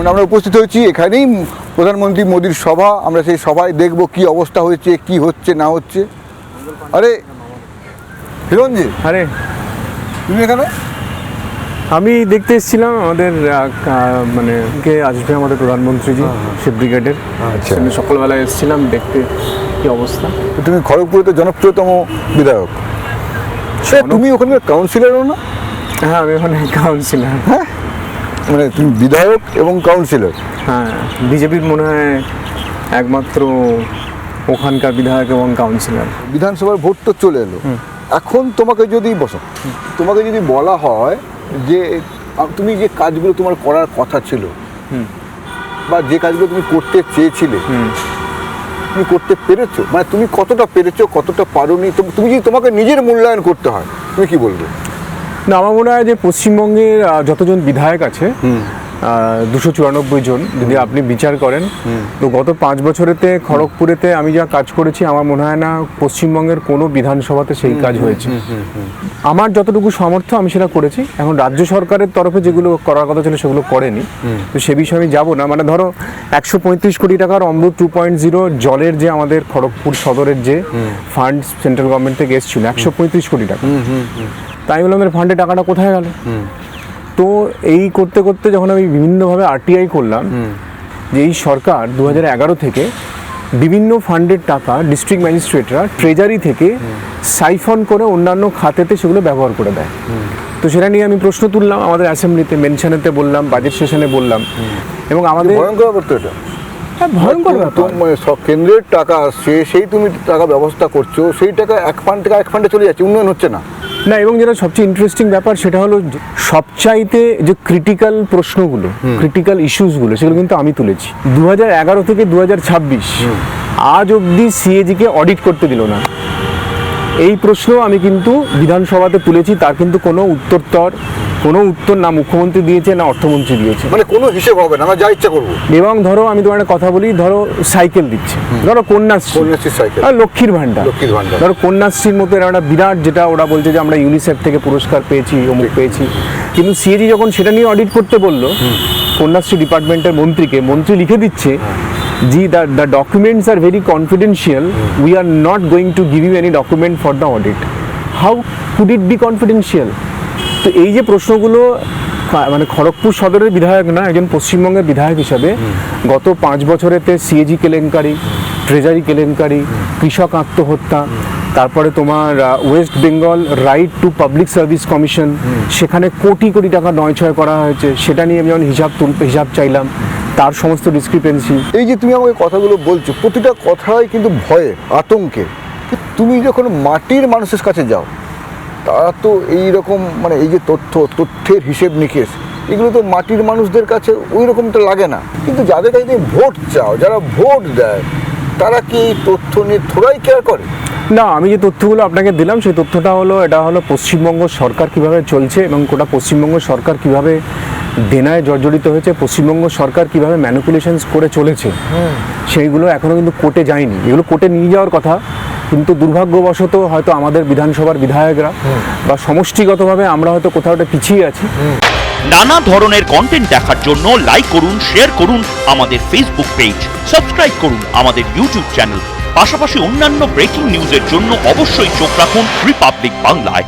কারণ আমরা উপস্থিত হয়েছি এখানেই প্রধানমন্ত্রী মোদির সভা। আমরা সেই সভায় দেখব কি অবস্থা হয়েছে, কি হচ্ছে না হচ্ছে। আরে হিরণজি, আরে তুমি এখানে? আমি দেখতে এসেছিলাম আমাদের মানে কে আসবে আমাদের প্রধানমন্ত্রীজি শিপ ব্রিগেডের। আচ্ছা, আমি সকালবেলায় এসেছিলাম দেখতে কি অবস্থা। তুমি খড়গপুরেতে জনপ্রিয়তম বিধায়ক, সে তুমি ওখানকার কাউন্সিলরও না? হ্যাঁ, আমি ওখানে কাউন্সিলর। হ্যাঁ, মানে তুমি বিধায়ক এবং কাউন্সিলর। হ্যাঁ, বিজেপির মনে হয় একমাত্র ওখানকার বিধায়ক এবং কাউন্সিলর। বিধানসভার ভোট তো চলে এলো, এখন তোমাকে যদি তোমাকে যদি বলা হয় যে তুমি যে কাজগুলো তোমার করার কথা ছিল বা যে কাজগুলো তুমি করতে চেয়েছিলে তুমি করতে পেরেছো, মানে তুমি কতটা পেরেছো কতটা পারোনি, তুমি যদি তোমাকে নিজের মূল্যায়ন করতে হয় তুমি কি বলবে? না, আমার মনে হয় যে পশ্চিমবঙ্গের যতজন বিধায়ক আছে 294 জন যদি আপনি বিচার করেন, তো গত 5 বছরেতে খড়গপুরেতে আমি যা কাজ করেছি আমার মনে হয় না পশ্চিমবঙ্গের কোনো বিধানসভাতে সেই কাজ হয়েছে। আমার যতটুকু সামর্থ্য আমি সেটা করেছি। এখন রাজ্য সরকারের তরফে যেগুলো করার কথা ছিল সেগুলো করেনি, তো সে বিষয়ে আমি যাবো না। মানে ধরো 135 কোটি টাকার অমৃত 2.0 জলের যে আমাদের খড়গপুর সদরের যে ফান্ড সেন্ট্রাল গভর্নমেন্ট থেকে এসেছিল 135 কোটি টাকা, তাই বললাম ফান্ডে টাকাটা কোথায় গেল। তো এই করতে করতে যখন আমি বিভিন্নভাবে আরটিআই করলাম যে এই সরকার 2011 থেকে বিভিন্ন ফান্ডের টাকা ডিস্ট্রিক্ট ম্যাজিস্ট্রেটরা ট্রেজারি থেকে সাইফন করে অন্যান্য খাতেতে সেগুলো ব্যবহার করে দেয়। তো সেটা নিয়ে আমি প্রশ্ন তুললাম আমাদের অ্যাসেম্বলিতে, মেনশনেতে বললাম, বাজেট সেশনে বললাম। এবং আমাদের ভয়ঙ্কর ব্যাপার তো এটা। ভয়ঙ্কর ব্যাপার, সব কেন্দ্রের টাকা আসছে, সেই তুমি টাকা ব্যবস্থা করছো, সেই টাকা এক ফান্ড থেকে এক ফান্ডে চলে যাচ্ছে, উন্নয়ন হচ্ছে না। না, এবং যেটা সবচেয়ে ইন্টারেস্টিং ব্যাপার সেটা হলো সবচাইতে যে ক্রিটিক্যাল প্রশ্নগুলো, ক্রিটিক্যাল ইস্যুসগুলো সেগুলো কিন্তু আমি তুলেছি। 2011 থেকে 2026 আজ অবধি সিএজিকে অডিট করতে দিল না, এই প্রশ্ন আমি কিন্তু বিধানসভাতে তুলেছি। তার কিন্তু কোনো উত্তর না মুখ্যমন্ত্রী দিয়েছে না অর্থমন্ত্রী দিয়েছে, মানে কোনো হিসেব হবে না, আমরা যা ইচ্ছা করবো। এবং ধরো আমি তোমার একটা কথা বলি, ধরো সাইকেল দিচ্ছে, ধরো কন্যাশ্রী সাইকেল, লক্ষ্মীর ভান্ডার, ধরো কন্যাশ্রীর মতো এরা একটা বিরাট, যেটা ওরা বলছে যে আমরা ইউনিসেফ থেকে পুরস্কার পেয়েছি, অমুক পেয়েছি, কিন্তু সিএজি যখন সেটা নিয়ে অডিট করতে বললো কন্যাশ্রী ডিপার্টমেন্টের মন্ত্রীকে, মন্ত্রী লিখে দিচ্ছে জি the documents are very confidential, we are not going to give you any document for the audit. How could it be confidential? তো এই যে প্রশ্নগুলো, মানে খড়গপুর সদরের বিধায়ক না, একজন পশ্চিমবঙ্গের বিধায়ক হিসাবে গত 5 বছরেতে সিএজি কেলেঙ্কারি, ট্রেজারি কেলেঙ্কারি, কৃষক আত্মহত্যা, তারপরে তোমার West Bengal right to public service commission, সেখানে কোটি কোটি টাকা নয়ছয় করা হয়েছে, সেটা নিয়ে আমি যখন হিসাব চাইলাম, তার সমস্ত ডিসক্রিপেন্সি। এই যে তুমি আমাকে কথাগুলো বলছো, প্রতিটা কথাই কিন্তু ভয়ে, আতঙ্কে। তুমি যখন মাটির মানুষের কাছে যাও, তারা তো এইরকম, মানে এই যে তথ্যের হিসেব নিকেশ, এগুলো তো মাটির মানুষদের কাছে ওই রকমটা লাগে না। কিন্তু যাদের কাছে তুমি ভোট চাও, যারা ভোট দেয়, তারা কি এই তথ্য নিয়ে থোড়াই কেয়ার করে? না, আমি যে তথ্যগুলো আপনাকে দিলাম সেই তথ্যটা হলো, এটা হলো পশ্চিমবঙ্গ সরকার কিভাবে চলছে এবং গোটা পশ্চিমবঙ্গ সরকার কিভাবে দেনায় জর্জরিত হয়েছে, পশ্চিমবঙ্গ সরকার কিভাবে ম্যানিপুলেশনস করে চলেছে, সেইগুলো এখনও কিন্তু কোর্টে যায়নি। এগুলো কোর্টে নিয়ে যাওয়ার কথা, কিন্তু দুর্ভাগ্যবশত হয়তো আমাদের বিধানসভার বিধায়করা বা সমষ্টিগতভাবে আমরা হয়তো কোথাও একটা পিছিয়ে আছি। নানা ধরনের কন্টেন্ট দেখার জন্য লাইক করুন, শেয়ার করুন আমাদের ফেসবুক পেজ, সাবস্ক্রাইব করুন আমাদের ইউটিউব চ্যানেল। পাশাপাশি অন্যান্য ব্রেকিং নিউজের জন্য অবশ্যই চোখ রাখুন রিপাবলিক বাংলায়।